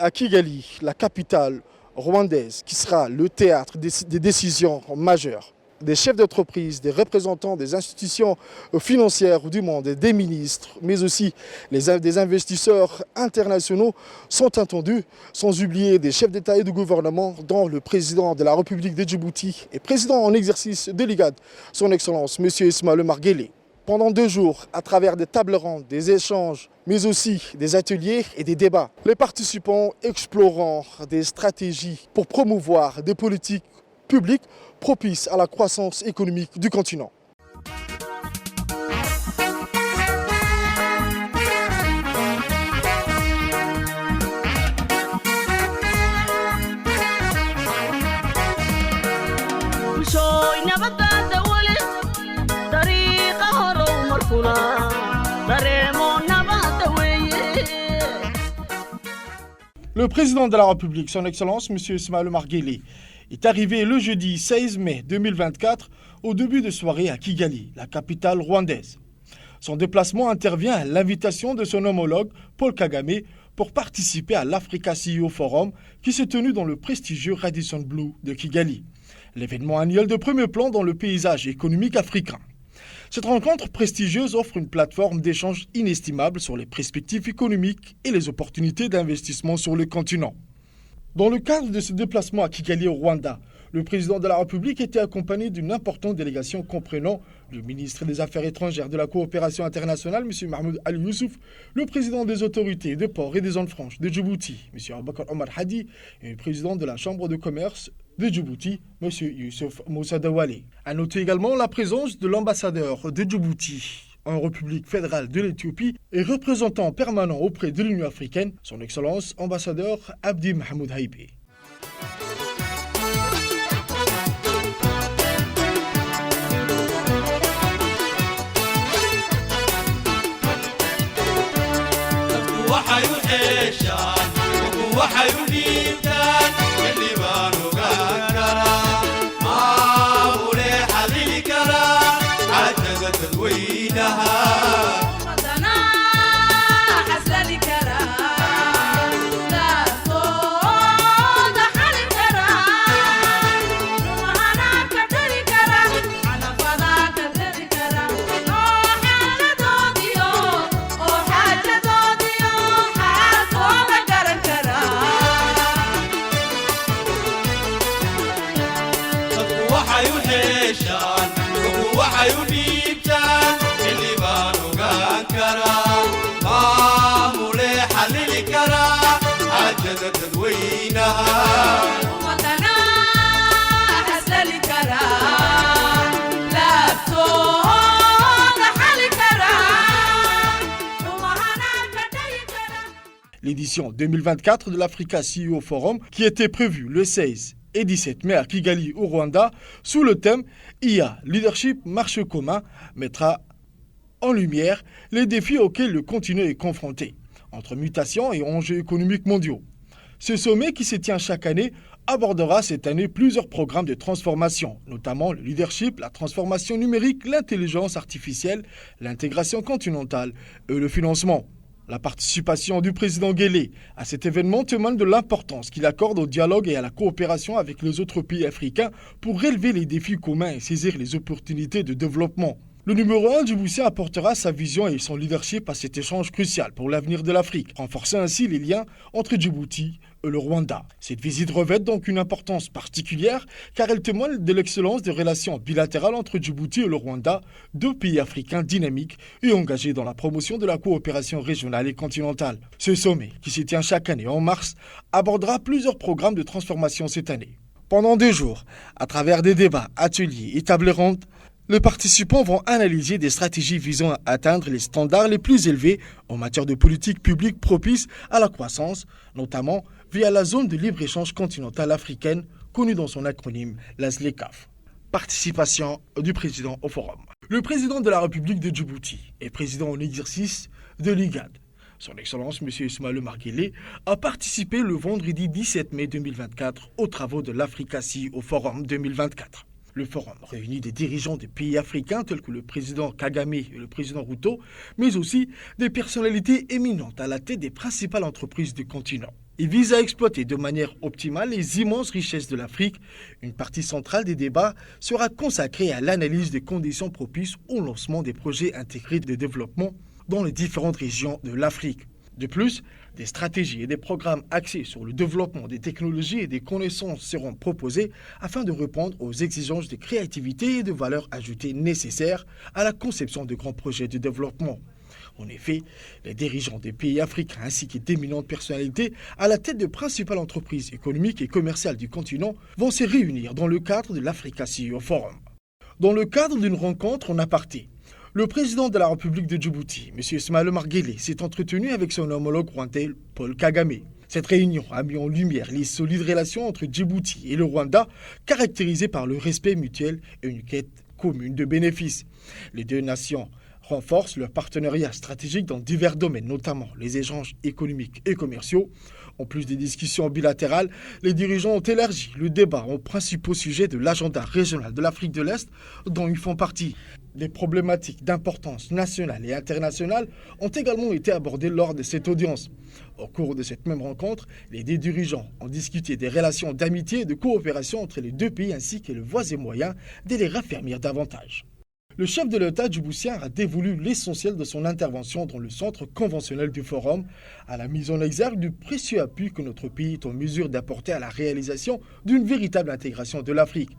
à Kigali, la capitale rwandaise, qui sera le théâtre des décisions majeures des chefs d'entreprise, des représentants des institutions financières du monde, des ministres, mais aussi des investisseurs internationaux sont attendus, sans oublier des chefs d'État et de gouvernement, dont le président de la République de Djibouti et président en exercice de l'IGAD, son Excellence M. Ismaël Omar Guelleh. Pendant 2 jours, à travers des tables rondes, des échanges, mais aussi des ateliers et des débats, les participants exploreront des stratégies pour promouvoir des politiques publiques propices à la croissance économique du continent. Le président de la République, son Excellence M. Ismaël Omar Guelleh, est arrivé le jeudi 16 mai 2024 au début de soirée à Kigali, la capitale rwandaise. Son déplacement intervient à l'invitation de son homologue Paul Kagame pour participer à l'Africa CEO Forum qui s'est tenu dans le prestigieux Radisson Blu de Kigali, l'événement annuel de premier plan dans le paysage économique africain. Cette rencontre prestigieuse offre une plateforme d'échange inestimable sur les perspectives économiques et les opportunités d'investissement sur le continent. Dans le cadre de ce déplacement à Kigali au Rwanda, le président de la République était accompagné d'une importante délégation comprenant le ministre des Affaires étrangères de la coopération internationale, M. Mahmoud Ali Youssouf, le président des autorités des ports et des zones franches de Djibouti, M. Aboubakar Omar Hadi, et le président de la Chambre de commerce de Djibouti, M. Youssouf Moussa Dawale. À noter également la présence de l'ambassadeur de Djibouti en République fédérale de l'Éthiopie et représentant permanent auprès de l'Union africaine, son Excellence ambassadeur Abdi Mahmoud Haïbé. L'édition 2024 de l'Africa CEO Forum, qui était prévue le 16 et 17 mai à Kigali au Rwanda, sous le thème IA, Leadership, Marché commun, mettra en lumière les défis auxquels le continent est confronté, entre mutations et enjeux économiques mondiaux. Ce sommet, qui se tient chaque année, abordera cette année plusieurs programmes de transformation, notamment le leadership, la transformation numérique, l'intelligence artificielle, l'intégration continentale et le financement. La participation du président Guelleh à cet événement témoigne de l'importance qu'il accorde au dialogue et à la coopération avec les autres pays africains pour relever les défis communs et saisir les opportunités de développement. Le numéro 1 djiboutien apportera sa vision et son leadership à cet échange crucial pour l'avenir de l'Afrique, renforçant ainsi les liens entre Djibouti et le Rwanda. Cette visite revêt donc une importance particulière car elle témoigne de l'excellence des relations bilatérales entre Djibouti et le Rwanda, 2 pays africains dynamiques et engagés dans la promotion de la coopération régionale et continentale. Ce sommet, qui se tient chaque année en mars, abordera plusieurs programmes de transformation cette année. Pendant 2 jours, à travers des débats, ateliers et tables rondes, les participants vont analyser des stratégies visant à atteindre les standards les plus élevés en matière de politique publique propice à la croissance, notamment via la zone de libre-échange continentale africaine, connue dans son acronyme, la ZLECAf. Participation du président au forum. Le président de la République de Djibouti et président en exercice de l'IGAD, son Excellence M. Ismaël Omar Guelleh, a participé le vendredi 17 mai 2024 aux travaux de l'Africa CEO Forum 2024. Le forum réunit des dirigeants des pays africains tels que le président Kagame et le président Ruto, mais aussi des personnalités éminentes à la tête des principales entreprises du continent. Il vise à exploiter de manière optimale les immenses richesses de l'Afrique. Une partie centrale des débats sera consacrée à l'analyse des conditions propices au lancement des projets intégrés de développement dans les différentes régions de l'Afrique. De plus, des stratégies et des programmes axés sur le développement des technologies et des connaissances seront proposés afin de répondre aux exigences de créativité et de valeur ajoutée nécessaires à la conception de grands projets de développement. En effet, les dirigeants des pays africains ainsi que d'éminentes personnalités à la tête de principales entreprises économiques et commerciales du continent vont se réunir dans le cadre de l'Africa CEO Forum. Dans le cadre d'une rencontre en aparté, le président de la République de Djibouti, M. Ismaël Omar Guelleh, s'est entretenu avec son homologue rwandais Paul Kagame. Cette réunion a mis en lumière les solides relations entre Djibouti et le Rwanda, caractérisées par le respect mutuel et une quête commune de bénéfices. Les deux nations renforcent leur partenariat stratégique dans divers domaines, notamment les échanges économiques et commerciaux. En plus des discussions bilatérales, les dirigeants ont élargi le débat aux principaux sujets de l'agenda régional de l'Afrique de l'Est, dont ils font partie. Des problématiques d'importance nationale et internationale ont également été abordées lors de cette audience. Au cours de cette même rencontre, les deux dirigeants ont discuté des relations d'amitié et de coopération entre les deux pays ainsi que le voies et moyens de les raffermir davantage. Le chef de l'État djiboutien a dévolu l'essentiel de son intervention dans le centre conventionnel du Forum à la mise en exergue du précieux appui que notre pays est en mesure d'apporter à la réalisation d'une véritable intégration de l'Afrique.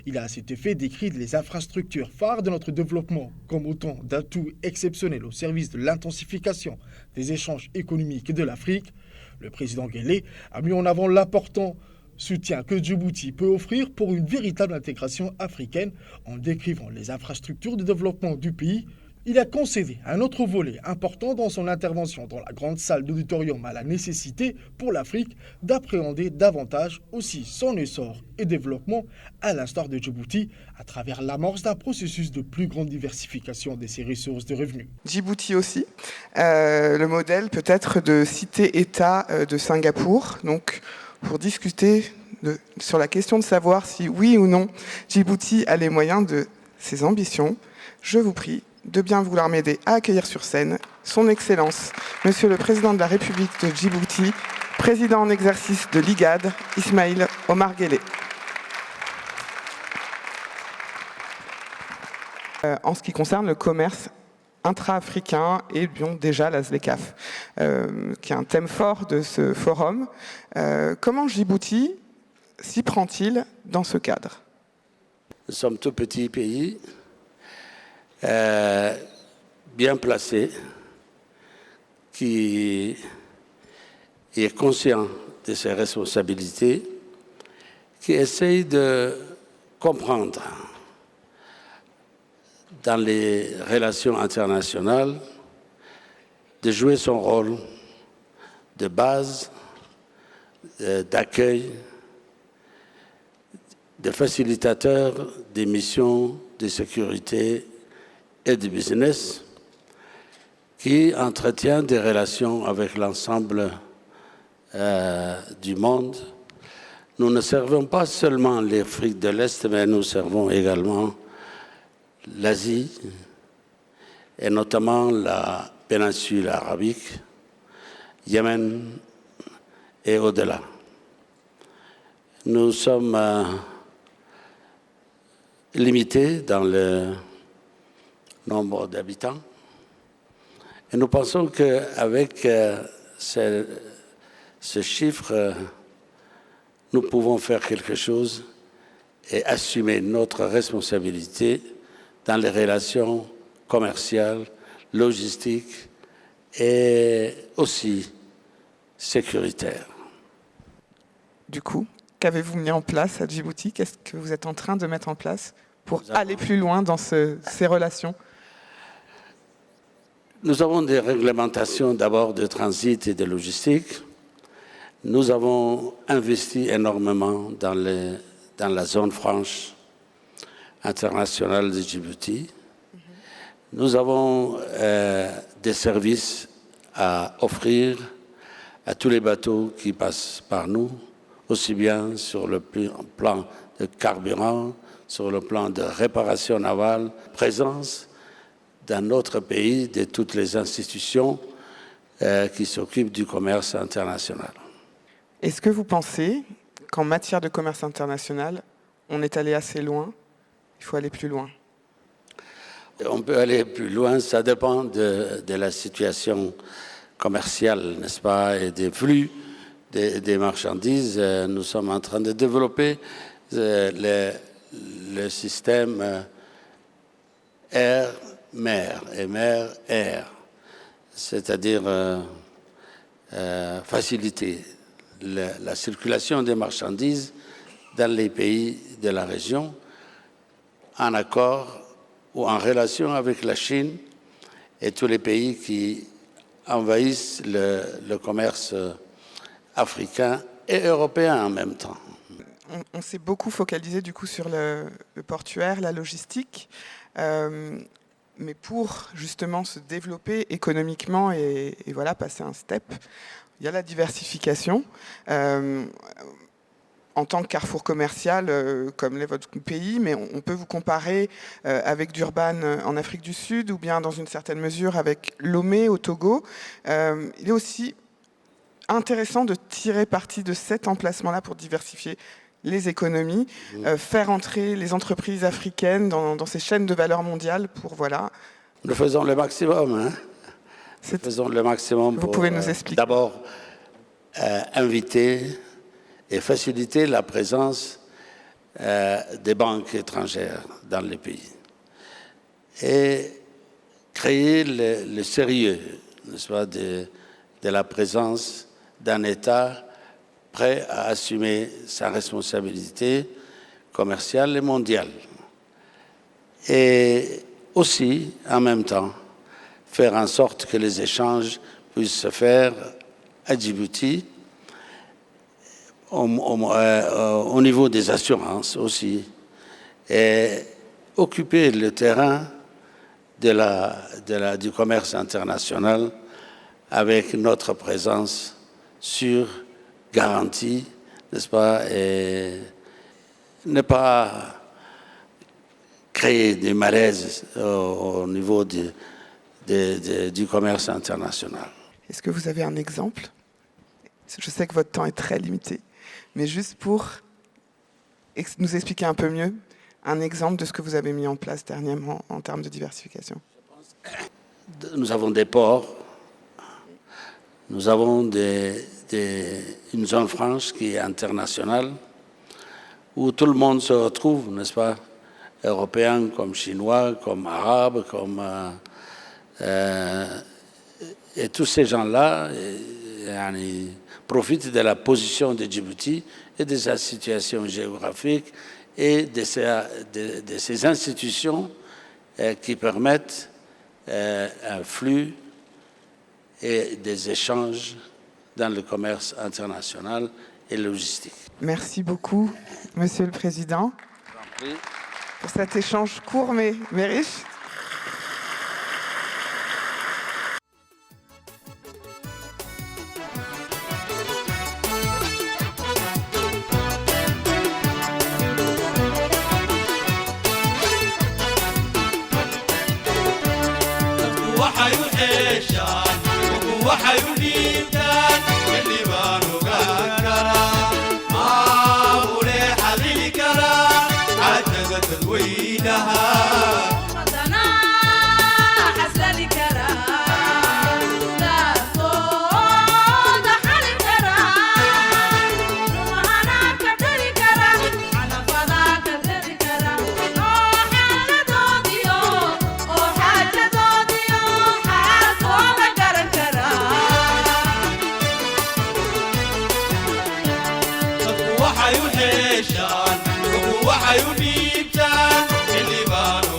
Il a à cet effet décrit les infrastructures phares de notre développement comme autant d'atouts exceptionnels au service de l'intensification des échanges économiques de l'Afrique. Le président Guelleh a mis en avant l'important soutien que Djibouti peut offrir pour une véritable intégration africaine en décrivant les infrastructures de développement du pays. Il a concédé un autre volet important dans son intervention dans la grande salle d'auditorium à la nécessité pour l'Afrique d'appréhender davantage aussi son essor et développement à l'instar de Djibouti à travers l'amorce d'un processus de plus grande diversification de ses ressources de revenus. Djibouti aussi, le modèle peut-être de cité-État de Singapour, donc pour discuter sur la question de savoir si oui ou non Djibouti a les moyens de ses ambitions. Je vous prie de bien vouloir m'aider à accueillir sur scène son Excellence, Monsieur le Président de la République de Djibouti, Président en exercice de l'IGAD, Ismaël Omar Guelleh. En ce qui concerne le commerce intra-africain et bien déjà la ZLECAf, qui est un thème fort de ce forum. Comment Djibouti s'y prend-il dans ce cadre? Nous sommes tout petit pays, bien placé, qui est conscient de ses responsabilités, qui essaye de comprendre dans les relations internationales, de jouer son rôle de base, d'accueil, de facilitateur des missions de sécurité et de business qui entretient des relations avec l'ensemble du monde. Nous ne servons pas seulement l'Afrique de l'Est, mais nous servons également l'Asie, et notamment la péninsule arabique, Yémen et au-delà. Nous sommes limités dans le nombre d'habitants et nous pensons qu'avec ce chiffre, nous pouvons faire quelque chose et assumer notre responsabilité dans les relations commerciales, logistiques et aussi sécuritaires. Du coup, qu'avez-vous mis en place à Djibouti? Qu'est-ce que vous êtes en train de mettre en place pour aller plus loin dans ces relations? Nous avons des réglementations d'abord de transit et de logistique. Nous avons investi énormément dans la zone franche internationale de Djibouti. Nous avons des services à offrir à tous les bateaux qui passent par nous, aussi bien sur le plan de carburant, sur le plan de réparation navale, présence dans notre pays de toutes les institutions qui s'occupent du commerce international. Est-ce que vous pensez qu'en matière de commerce international, on est allé assez loin? Il faut aller plus loin. On peut aller plus loin, ça dépend de la situation commerciale, n'est-ce pas, et des flux des marchandises. Nous sommes en train de développer le système air-mer et mer-air, c'est-à-dire faciliter la circulation des marchandises dans les pays de la région en accord ou en relation avec la Chine et tous les pays qui envahissent le commerce africain et européen en même temps. On s'est beaucoup focalisé du coup sur le portuaire, la logistique, mais pour justement se développer économiquement et voilà, passer un step, il y a la diversification. En tant que carrefour commercial, comme l'est votre pays, mais on peut vous comparer avec Durban en Afrique du Sud ou bien dans une certaine mesure avec Lomé au Togo. Il est aussi intéressant de tirer parti de cet emplacement-là pour diversifier les économies, faire entrer les entreprises africaines dans ces chaînes de valeur mondiales pour, voilà... Nous faisons le maximum, hein. Nous faisons le maximum vous pour pouvez nous expliquer. D'abord inviter et faciliter la présence des banques étrangères dans les pays. Et créer le sérieux, n'est-ce pas, de la présence d'un État prêt à assumer sa responsabilité commerciale et mondiale. Et aussi, en même temps, faire en sorte que les échanges puissent se faire à Djibouti, au niveau des assurances aussi, et occuper le terrain du commerce international avec notre présence sûre, garantie, n'est-ce pas, et ne pas créer des malaises au niveau du commerce international. Est-ce que vous avez un exemple? Je sais que votre temps est très limité, mais juste pour nous expliquer un peu mieux un exemple de ce que vous avez mis en place dernièrement en termes de diversification. Nous avons des ports, nous avons une zone franche qui est internationale, où tout le monde se retrouve, n'est-ce pas, Européens comme Chinois, comme Arabes, comme... et tous ces gens-là profitent de la position de Djibouti et de sa situation géographique et de ces institutions qui permettent un flux et des échanges dans le commerce international et logistique. Merci beaucoup, Monsieur le Président, pour cet échange court mais riche. waxay u heeshaan waxay u dhiibtaan xildhibaan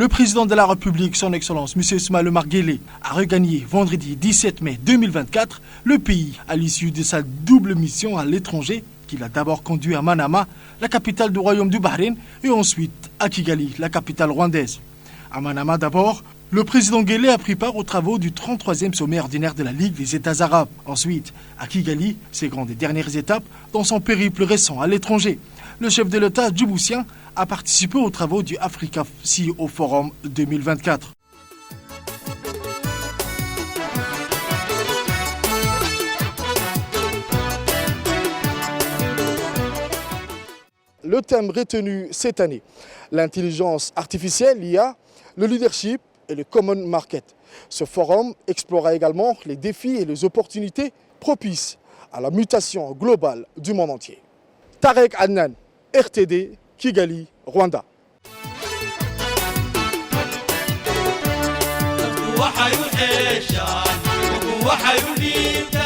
Le président de la République, son Excellence, M. Ismaël Omar Guelleh, a regagné vendredi 17 mai 2024 le pays à l'issue de sa double mission à l'étranger qu'il a d'abord conduit à Manama, la capitale du Royaume du Bahreïn, et ensuite à Kigali, la capitale rwandaise. À Manama d'abord, le président Guelleh a pris part aux travaux du 33e sommet ordinaire de la Ligue des États arabes. Ensuite, à Kigali, ses grandes et dernières étapes dans son périple récent à l'étranger. Le chef de l'État djiboutien a participé aux travaux du Africa CEO Forum 2024. Le thème retenu cette année, l'intelligence artificielle, l'IA, le leadership et le common market. Ce forum explorera également les défis et les opportunités propices à la mutation globale du monde entier. Tarek Adnan, RTD, Kigali, Rwanda. وحيو حيشان وحيو نيتا